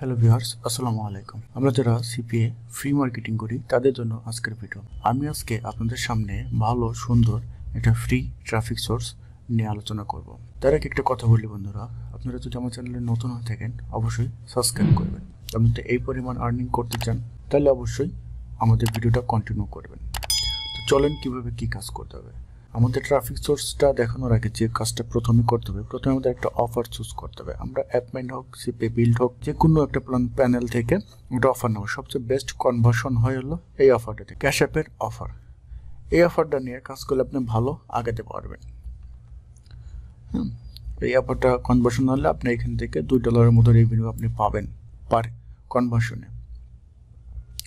Hello viewers, আসসালামু আলাইকুম। আমরা যারা সিপিএ ফ্রি মার্কেটিং করি তাদের জন্য আজকের ভিডিও। আমি আজকে আপনাদের সামনে ভালো সুন্দর একটা ফ্রি ট্রাফিক সোর্স নিয়ে আলোচনা করব। তার আগে একটা কথা বলি বন্ধুরা, আপনারা যদি আমার চ্যানেলে নতুন হয়ে থাকেন অবশ্যই সাবস্ক্রাইব করবেন। আপনি যদি এই পরিমাণ আর্নিং করতে চান তাহলে অবশ্যই আমাদের ভিডিওটা কন্টিনিউ করবেন। তো চলেন কিভাবে কি কাজ করতে হবে। আমাদের ট্রাফিক সোর্সটা দেখানোর আগে যে কাজটা প্রথমে করতে হবে, প্রথমে আমাদের একটা অফার চুজ করতে হবে। আমরা অ্যাপমেন্ট হোক, সিপিএ বিল্ড হোক, যে কোনো একটা প্যানেল থেকে একটা অফার নেব। সবচেয়ে বেস্ট কনভার্সন হয় হলো এই অফারটা থেকে, ক্যাশ অ্যাপের অফার। এই অফারটা নিয়ে কাজ করলে আপনি ভালো আগাতে পারবেন। এই অফারটা কনভার্সন হলে আপনি এখান থেকে $2 মতো রেভিনিউ আপনি পাবেন পার কনভার্সনে।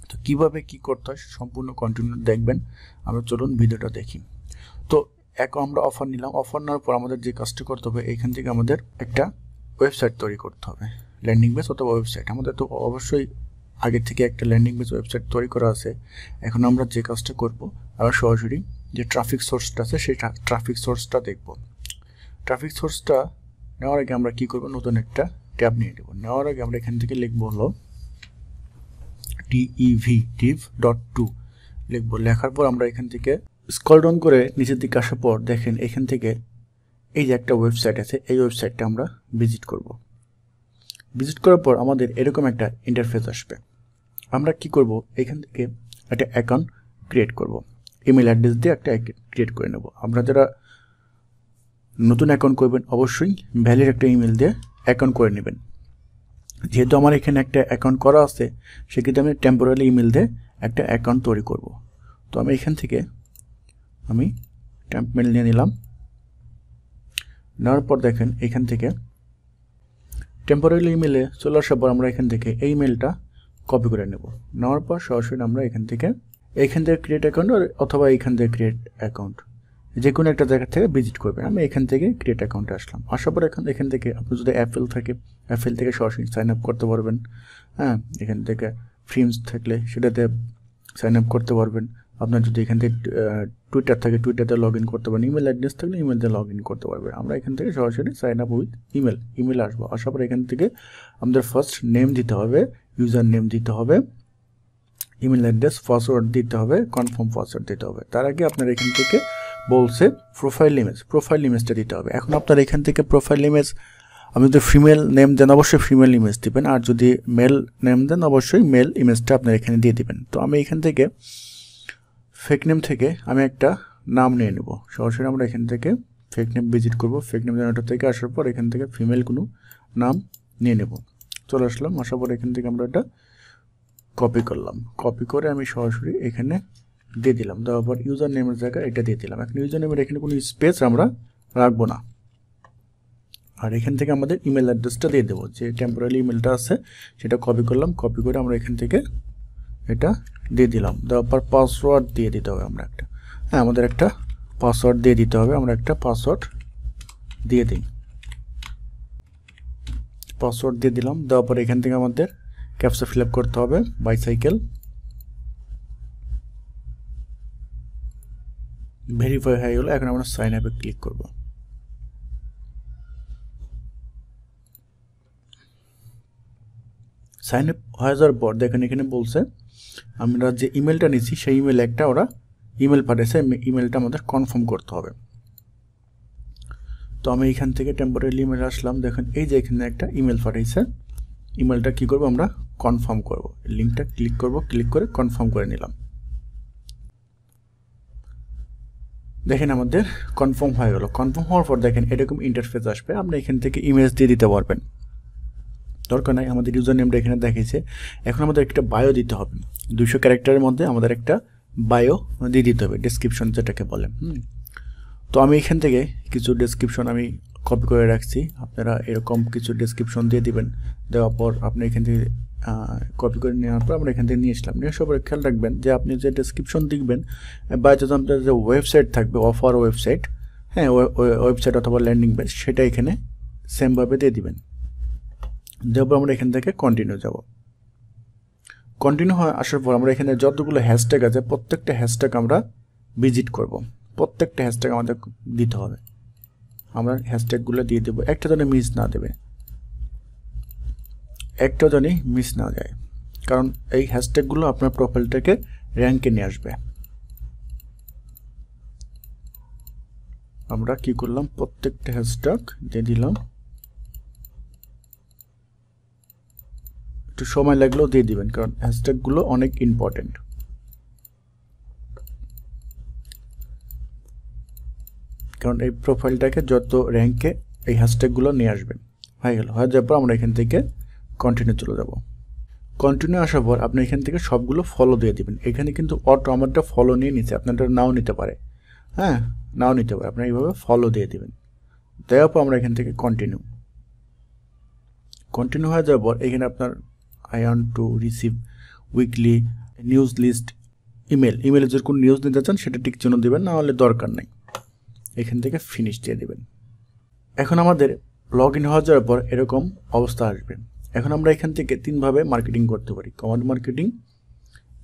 তো কীভাবে কী করতে হয় সম্পূর্ণ কন্টিনিউ দেখবেন। আমরা চলুন ভিডিওটা দেখি। তো এখন আমরা অফার নিলাম। অফার নেওয়ার পর আমাদের যে কাজটা করতে হবে, এখান থেকে আমাদের একটা ওয়েবসাইট তৈরি করতে হবে, ল্যান্ডিং পেজ অথবা ওয়েবসাইট। আমাদের তো অবশ্যই আগে থেকে একটা ল্যান্ডিং পেজ ওয়েবসাইট তৈরি করা আছে। এখন আমরা যে কাজটা করব, আমরা সরাসরি যে ট্রাফিক সোর্সটা আছে সেই ট্রাফিক সোর্সটা দেখব। ট্রাফিক সোর্সটা নেওয়ার আগে আমরা কী করব, নতুন একটা ট্যাব নিয়ে নেব। নেওয়ার আগে আমরা এখান থেকে লিখব হলো dev.to লিখব। লেখার পর আমরা এখান থেকে স্ক্রল ডাউন করে নিচের দিকে আসার পর দেখেন এখান থেকে এই যে একটা ওয়েবসাইট আছে, এই ওয়েবসাইটটা আমরা ভিজিট করব। ভিজিট করার পর আমাদের এরকম একটা ইন্টারফেস আসবে। আমরা কি করব, এখান থেকে একটা অ্যাকাউন্ট ক্রিয়েট করব। ইমেল অ্যাড্রেস দিয়ে একটা ক্রিয়েট করে নেব। আমরা যারা নতুন অ্যাকাউন্ট করবেন অবশ্যই ভ্যালিড একটা ইমেল দিয়ে অ্যাকাউন্ট করে নেবেন। যেহেতু আমার এখানে একটা অ্যাকাউন্ট করা আছে, সেক্ষেত্রে আমি টেম্পোরারি ইমেল দিয়ে একটা অ্যাকাউন্ট তৈরি করব। তো আমি এখান থেকে টেম্প মেল নিয়ে নিলাম। নেওয়ার পর দেখেন এখান থেকে টেম্পোরারি ইমেলে চলে আসার পর আমরা এখান থেকে এই মেলটা কপি করে নেব। নেওয়ার পর সরাসরি আমরা এখান থেকে ক্রিয়েট অ্যাকাউন্ট অথবা এখান থেকে ক্রিয়েট অ্যাকাউন্ট যে কোনো একটা জায়গা থেকে ভিজিট করবেন। আমি এখান থেকে ক্রিয়েট অ্যাকাউন্টে আসলাম। আসার পর এখান থেকে আপনি যদি অ্যাপেল থাকে, অ্যাপেল থেকে সরাসরি সাইন আপ করতে পারবেন। হ্যাঁ, এখান থেকে ফ্রিমস থাকলে সেটাতে সাইন আপ করতে পারবেন। আপনার যদি এখান থেকে টুইটার থাকে, টুইটারতে লগ ইন করতে পারেন। ইমেল অ্যাড্রেস থাকলে ইমেল দিয়ে লগ ইন করতে পারবেন। আমরা এখান থেকে সরাসরি সাইন আপ উইথ ইমেল আসবো। আসার পর এখান থেকে আমাদের ফার্স্ট নেম দিতে হবে, ইউজার নেম দিতে হবে, ইমেল অ্যাড্রেস, পাসওয়ার্ড দিতে হবে, কনফার্ম পাসওয়ার্ড দিতে হবে। তার আগে আপনার এখান থেকে বলছে প্রোফাইল ইমেজটা দিতে হবে। এখন আপনার এখান থেকে প্রোফাইল ইমেজ আপনি যদি ফিমেল নেম দেন অবশ্যই ফিমেল ইমেজ দিবেন, আর যদি মেল নেম দেন অবশ্যই মেল ইমেজটা আপনার এখানে দিয়ে দিবেন। তো আমি এখান থেকে ফেক নেম থেকে আমি একটা নাম নিয়ে নেব। সরাসরি আমরা এখান থেকে ফেক নেম ভিজিট করব। ফেক নেম জেনারেটর থেকে আসার পর এখান থেকে ফিমেল কোনো নাম নিয়ে নেব। চলে আসলাম। আসার পর এখান থেকে আমরা এটা কপি করলাম। কপি করে আমি সরাসরি এখানে দিয়ে দিলাম। দেওয়ার পর ইউজার নেমের জায়গায় এটা দিয়ে দিলাম। এখন ইউজার নেমের এখানে কোনো স্পেস আমরা রাখবো না। আর এখান থেকে আমাদের ইমেল অ্যাড্রেসটা দিয়ে দেবো, যে টেম্পোরারি ইমেলটা আছে সেটা কপি করলাম। কপি করে আমরা এখান থেকে এটা দিয়ে দিলাম। দেওয়ার পর পাসওয়ার্ড দিয়ে দিতে হবে আমরা একটা। হ্যাঁ, আমাদের একটা পাসওয়ার্ড দিয়ে দিতে হবে। আমরা একটা পাসওয়ার্ড দিয়ে দিই। পাসওয়ার্ড দিয়ে দিলাম। দেওয়ার পর এখান থেকে আমাদের ক্যাপচা ফিল আপ করতে হবে, বাইসাইকেল। ভেরিফাই হয়ে গেল। এখন আমরা সাইন আপে ক্লিক করব। সাইন আপ হয়ে যাওয়ার পর দেখেন এখানে বলছে আমরা যে ইমেলটা নিচ্ছি সেই ইমেল একটা ওরা ইমেল পাঠিয়েছে, ইমেলটা আমাদের কনফার্ম করতে হবে। তো আমি এখান থেকে টেম্পোরারি ইমেল আসলাম। দেখেন এই যে এখানে একটা ইমেল পাঠিয়েছে, ইমেলটা কী করবো, আমরা কনফার্ম করব। লিঙ্কটা ক্লিক করব, ক্লিক করে কনফার্ম করে নিলাম। দেখেন আমাদের কনফার্ম হয়ে গেল। কনফার্ম হওয়ার পর দেখেন এরকম ইন্টারফেস আসবে। আপনি এখান থেকে ইমেজ দিয়ে দিতে পারবেন, দরকার নাই। আমাদের ইউজার নেমটা এখানে দেখিয়েছে। এখন আমাদের একটা বায়ো দিতে হবে। 200 ক্যারেক্টারের মধ্যে আমাদের একটা বায়ো দিয়ে দিতে হবে, ডেসক্রিপশন যেটাকে বলে। তো আমি এখান থেকে কিছু ডেসক্রিপশন আমি কপি করে রাখছি। আপনারা এরকম কিছু ডেসক্রিপশন দিয়ে দিবেন। দেওয়ার পর আপনি এখান থেকে কপি করে নেওয়ার পর আমরা এখান থেকে নিয়ে আসলাম। নিয়ে আসার পরে খেয়াল রাখবেন যে আপনি যে ডেসক্রিপশন দিবেন বা যদি আপনার যে ওয়েবসাইট থাকবে, অফার ওয়েবসাইট, হ্যাঁ ওয়েবসাইট অথবা ল্যান্ডিং পেজ, সেটা এখানে সেমভাবে দিয়ে দিবেন। দেওয়ার পর আমরা এখান থেকে কন্টিনিউ যাব। কন্টিনিউ হয়ে আসার পর আমরা এখানে যতগুলো হ্যাশট্যাগ আছে প্রত্যেকটা হ্যাশট্যাগ আমরা ভিজিট করব। প্রত্যেকটা হ্যাশট্যাগ আমাদের দিতে হবে। আমরা হ্যাশট্যাগুলো দিয়ে দেবো, একটা যেন মিস না দেবে। একটাও জানি মিস না যায়, কারণ এই হ্যাশট্যাগুলো আপনার প্রোফাইলটাকে র্যাঙ্কে নিয়ে আসবে। আমরা কি করলাম, প্রত্যেকটা হ্যাশট্যাগ দিয়ে দিলাম, একটু সময় লাগলেও দিয়ে দিবেন, কারণ হ্যাশট্যাগুলো অনেক ইম্পর্টেন্ট। কারণ এই প্রোফাইলটাকে যত র্যাঙ্কে এই হ্যাশট্যাগুলো নিয়ে আসবেন। হয়ে গেল, হয়ে যাওয়ার পর আমরা এখান থেকে কন্টিনিউ চলে যাব। কন্টিনিউ আসার পর আপনি এখান থেকে সবগুলো ফলো দিয়ে দিবেন। এখানে কিন্তু অটো আমারটা ফলো নিয়ে নিচ্ছে, আপনারটা নাও নিতে পারে, হ্যাঁ নাও নিতে পারে, আপনার এইভাবে ফলো দিয়ে দিবেন। দেওয়ার পর আমরা এখান থেকে কন্টিনিউ হয়ে যাওয়ার পর এখানে আপনার I want to receive weekly news list ইমেলে যদি কোনো নিউজ নিতে চান সেটা টিক চিহ্ন দেবেন, না হলে দরকার নেই, এখান থেকে ফিনিশ দিয়ে দেবেন। এখন আমাদের লগ ইন হয়ে যাওয়ার পর এরকম অবস্থা আসবে। এখন আমরা এখান থেকে তিনভাবে মার্কেটিং করতে পারি, command marketing,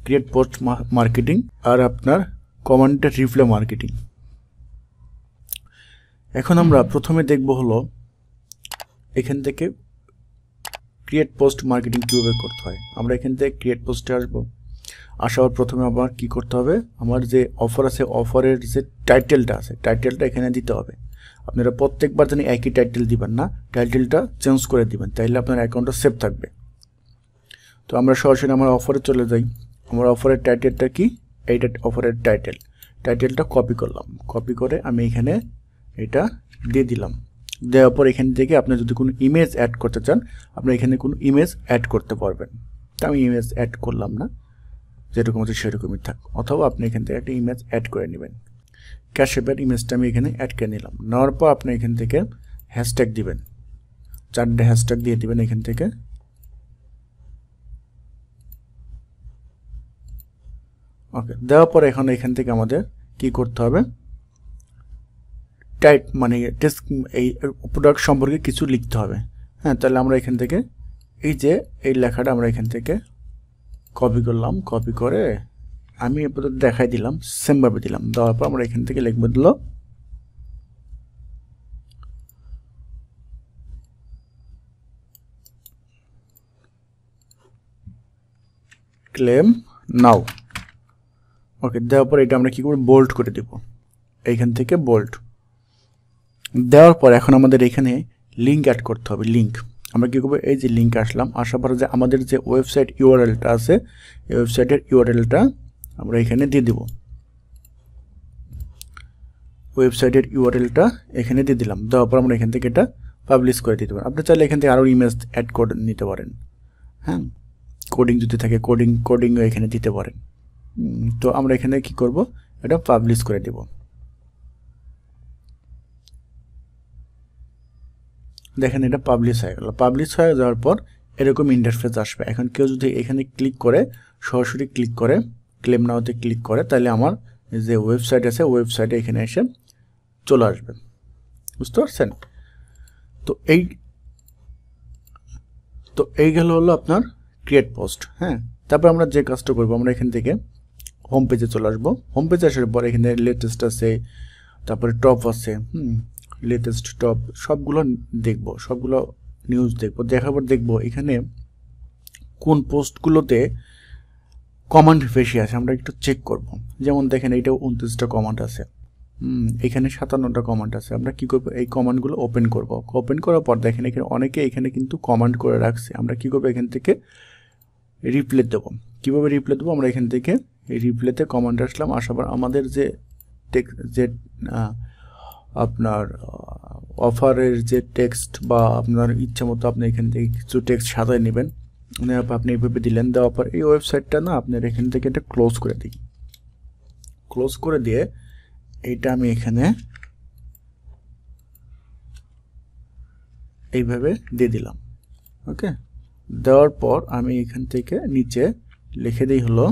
create post marketing, আর আপনার কমান্ড রিপ্লাই মার্কেটিং। এখন আমরা প্রথমে দেখব হলো এখান থেকে ক্রিয়েট পোস্ট মার্কেটিং কীভাবে করতে হয়। আমরা এখান থেকে ক্রিয়েট পোস্টে আসবো, আসার প্রথমে আমার কি করতে হবে, আমার যে অফার আছে অফারের যে টাইটেলটা আছে টাইটেলটা এখানে দিতে হবে। আপনারা প্রত্যেকবার জানি একই টাইটেল দিবেন না, টাইটেলটা চেঞ্জ করে দিবেন, তাইলে আপনার অ্যাকাউন্টটা সেভ থাকবে। তো আমরা সরাসরি আমার অফারে চলে যাই। আমার অফারের টাইটেলটা কি, এইটা অফারের টাইটেলটা কপি করলাম, কপি করে আমি এখানে এটা দিয়ে দিলাম। দেওয়ার পর এখান থেকে আপনি যদি কোনো ইমেজ অ্যাড করতে চান আপনি এখানে কোনো ইমেজ অ্যাড করতে পারবেন। তা আমি ইমেজ অ্যাড করলাম না, যেরকম আছে সেরকমই থাক, অথবা আপনি এখান থেকে একটা ইমেজ অ্যাড করে নেবেন। ক্যাশেপের ইমেজটা আমি এখানে অ্যাড করে নিলাম। নেওয়ার পর আপনি এখান থেকে হ্যাশট্যাগ দিবেন, 4টে হ্যাশট্যাগ দিয়ে দিবেন এখান থেকে। ওকে, দেওয়ার পর এখন এখান থেকে আমাদের কি করতে হবে, মানে এই প্রোডাক্ট সম্পর্কে কিছু লিখতে হবে। হ্যাঁ, তাহলে আমরা এখান থেকে এই যে এই লেখাটা আমরা এখান থেকে কপি করলাম, কপি করে আমি এরপর দেখাই দিলাম, সেমভাবে দিলাম। দেওয়ার পর আমরা এখান থেকে লিখবো দিল ক্লেম নাও। ওকে, দেওয়ার পর এটা আমরা কি করব, বোল্ড করে দেব, এইখান থেকে বোল্ড দেওয়ার পর এখন আমাদের এখানে লিঙ্ক অ্যাড করতে হবে। লিঙ্ক আমরা কী করবো, এই যে লিঙ্ক আসলাম, আসার পরে যে আমাদের যে ওয়েবসাইট ইউআরএলটা আছে এই ওয়েবসাইটের ইউআরএলটা আমরা এখানে দিয়ে দিব। ওয়েবসাইটের ইউআরএলটা এখানে দিয়ে দিলাম। দেওয়ার পর আমরা এখান থেকে এটা পাবলিশ করে দিতে পারেন। আপনি চাইলে এখান থেকে আরও ইমেজ অ্যাড করে নিতে পারেন। হ্যাঁ, কোডিং যদি থাকে কোডিংও এখানে দিতে পারেন। তো আমরা এখানে কি করব, এটা পাবলিশ করে দেব। দেখেন এটা পাবলিশ হয়ে গেল। পাবলিশ হয়ে যাওয়ার পর এরকম ইন্টারফেস আসবে। এখন কেউ যদি এখানে ক্লিক করে, সরাসরি ক্লিক করে ক্লেম নাওতে ক্লিক করে, তাহলে আমার যে ওয়েবসাইট আছে ওয়েবসাইটে এখানে এসে চলে আসবে। বুঝতে পারছেন? তো এই গেল হলো আপনার ক্রিয়েট পোস্ট। হ্যাঁ, তারপর আমরা যে কাজটা করবো, আমরা এখান থেকে হোম পেজে চলে আসবো। হোম পেজে আসার পর এখানে লেটেস্ট আছে, তারপরে টপ আছে, লেটেস্ট টপ সবগুলো দেখব, সবগুলো নিউজ দেখব। দেখার পর দেখব এখানে কোন পোস্টগুলোতে কমান্ড বেশি আছে, আমরা একটু চেক করব। যেমন দেখেন এইটা 29টা কমান্ড আছে, এখানে 57টা কমান্ড আছে। আমরা কি করব, এই কমান্ডগুলো ওপেন করব। ওপেন করার পর দেখেন এখানে অনেকে এখানে কিন্তু কমান্ড করে রাখছে। আমরা কি করব, এখান থেকে রিপ্লে দেবো। কীভাবে রিপ্লে দেবো, আমরা এখান থেকে এই রিপ্লেতে কমান্ড আসলাম, আসার পর আমাদের যে আপনার অফারের যে টেক্সট বা আপনার ইচ্ছা মতো আপনি এখান থেকে কিছু টেক্সট সাজায় নেবেন। নেওয়ার পর আপনি এইভাবে দিলেন। দেওয়ার পর এই ওয়েবসাইটটা না আপনার এখান থেকে এটা ক্লোজ করে দিই। ক্লোজ করে দিয়ে এইটা আমি এখানে এইভাবে দিয়ে দিলাম। ওকে, দেওয়ার পর আমি এখান থেকে নিচে লিখে দিই হলো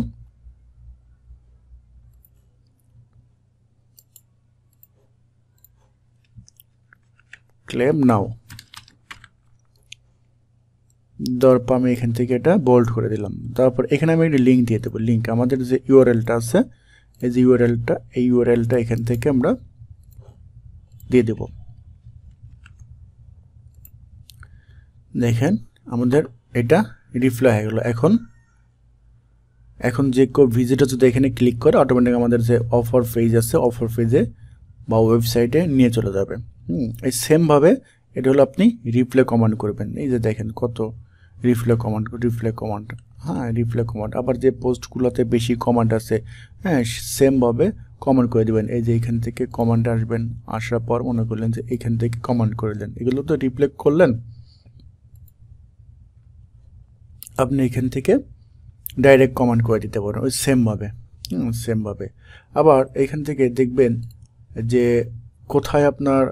ক্লেম নাও। দেওয়ার পর আমি এখান থেকে এটা বোল্ড করে দিলাম। তারপর এখানে আমি একটা লিঙ্ক দিয়ে দেবো। লিঙ্ক আমাদের যে ইউআরএলটা আছে, এই যে ইউআরএলটা এখান থেকে আমরা দিয়ে দেব। দেখেন আমাদের এটা রিপ্লাই হয়ে গেল। এখন যে কেউ ভিজিটর যদি এখানে ক্লিক করে অটোমেটিক আমাদের যে অফার পেজ আছে অফার পেজে বা ওয়েবসাইটে নিয়ে চলে যাবে। এই সেমভাবে এটা হলো আপনি রিপ্লাই কমান্ড করবেন। এই যে দেখেন কত রিপ্লাই কমান্ড। হ্যাঁ, রিপ্লাই কমান্ড। আবার যে পোস্টগুলোতে বেশি কমান্ড আছে, হ্যাঁ, সেমভাবে কমান্ড করে দেবেন। এই যে এখান থেকে কমান্ড আসবেন, আসার পর মনে করলেন যে এখান থেকে কমান্ড করে দেন, এগুলো তো রিপ্লাই করলেন, আপনি এখান থেকে ডাইরেক্ট কমান্ড করে দিতে পারেন ওই সেমভাবে। আবার এখান থেকে দেখবেন যে কোথায় আপনার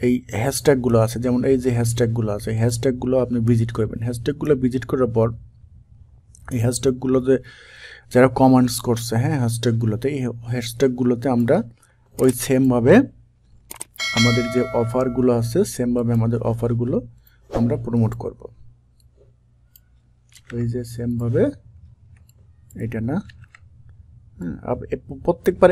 এই হ্যাশট্যাগুলো আছে, যেমন এই যে হ্যাশট্যাগুলো আছে, হ্যাশট্যাগুলো আপনি ভিজিট করবেন। হ্যাশট্যাগুলো ভিজিট করার পর এই হ্যাশট্যাগুলোতে যারা কমেন্টস করছে, হ্যাঁ, এই হ্যাশট্যাগুলোতে আমরা ওই সেমভাবে আমাদের যে অফারগুলো আছে সেমভাবে আমাদের অফারগুলো আমরা প্রমোট করব। ওই যে সেমভাবে এটা না, প্রত্যেকবার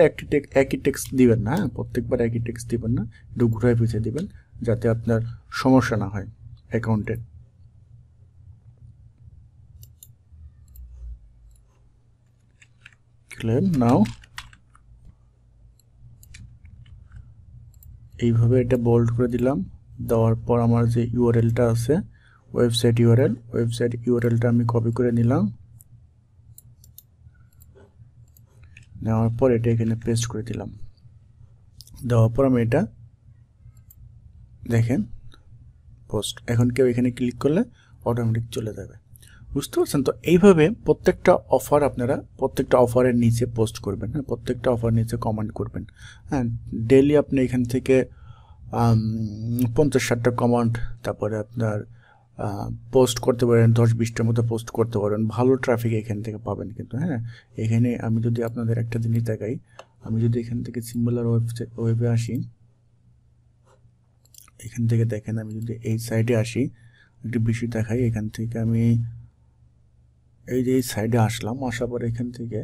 একই টেক্সট দিবেন না, প্রত্যেকবার একই টেক্সট দিবেন না, একটু ঘুরায় পিছিয়ে দিবেন যাতে আপনার সমস্যা না হয় অ্যাকাউন্টে। ক্লেম নাও, এইভাবে এটা বোল্ড করে দিলাম। দেওয়ার পর আমার যে ইউআরএলটা আছে ওয়েবসাইট ইউআরএলটা আমি কপি করে নিলাম। নেওয়ার পর এটা এখানে পেস্ট করে দিলাম। দেওয়ার পর আমি এটা দেখেন পোস্ট, এখন কেউ এখানে ক্লিক করলে অটোমেটিক চলে যাবে। বুঝতে পারছেন তো? এইভাবে প্রত্যেকটা অফার আপনারা প্রত্যেকটা অফারের নিচে পোস্ট করবেন, হ্যাঁ, প্রত্যেকটা অফার নিচে কমেন্ট করবেন। হ্যাঁ, ডেইলি আপনি এখান থেকে 50-60টা কমেন্ট, তারপরে আপনার পোস্ট করতে পারেন, 10-20টার মতো পোস্ট করতে পারেন। ভালো ট্রাফিক এখান থেকে পাবেন কিন্তু। হ্যাঁ, এখানে আমি যদি আপনাদের একটা জিনিস দেখাই, আমি যদি এখান থেকে সিঙ্গুলার ওয়েবে আসি, এখান থেকে দেখেন, আমি যদি এই সাইডে আসি একটু বেশি দেখাই, এখান থেকে আমি এই যে এই সাইডে আসলাম, আসার পর এখান থেকে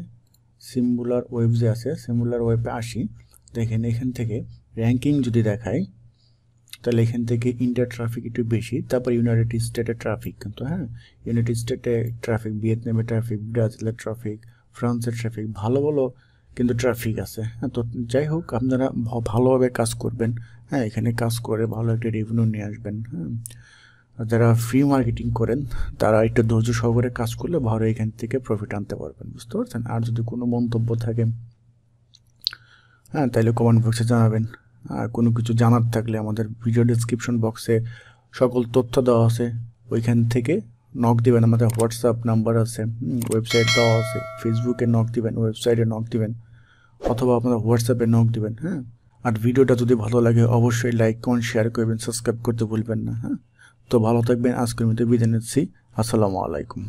সিঙ্গুলার ওয়েব যে আছে সিঙ্গুলার ওয়েবে আসি, দেখেন এখান থেকে র্যাঙ্কিং যদি দেখাই তাহলে এখান থেকে ইন্ডিয়া ট্রাফিক একটু বেশি, তারপর ইউনাইটেড স্টেটের ট্রাফিক কিন্তু, হ্যাঁ, ইউনাইটেড স্টেটে ট্রাফিক, ভিয়েতনামের ট্রাফিক, ব্রাজিলের ট্রাফিক, ফ্রান্সের ট্রাফিক, ভালো ভালো কিন্তু ট্রাফিক আছে। হ্যাঁ, তো যাই হোক আপনারা ভালোভাবে কাজ করবেন। হ্যাঁ, এখানে কাজ করে ভালো একটা রেভিনিউ নিয়ে আসবেন। হ্যাঁ, যারা ফ্রি মার্কেটিং করেন তারা একটু ধৈর্য সহকারে কাজ করলে ভালো এখান থেকে প্রফিট আনতে পারবেন। বুঝতে পারছেন? আর যদি কোনো মন্তব্য থাকে, হ্যাঁ, তাহলে কমেন্ট বক্সে জানাবেন। আর কোনো কিছু জানার থাকলে আমাদের ভিডিও ডেসক্রিপশন বক্সে সকল তথ্য দেওয়া আছে, ওইখান থেকে নক দিবেন। আমাদের হোয়াটসঅ্যাপ নাম্বার আছে, ওয়েবসাইট দেওয়া আছে, ফেসবুকে নক দিবেন, ওয়েবসাইটে নক দিবেন, অথবা আপনারা হোয়াটসঅ্যাপে নক দিবেন। হ্যাঁ, আর ভিডিওটা যদি ভালো লাগে অবশ্যই লাইক কমেন্ট শেয়ার করবেন, সাবস্ক্রাইব করতে ভুলবেন না। হ্যাঁ, তো ভালো থাকবেন। আজকের মতো বিদায় নিচ্ছি। আসসালামু আলাইকুম।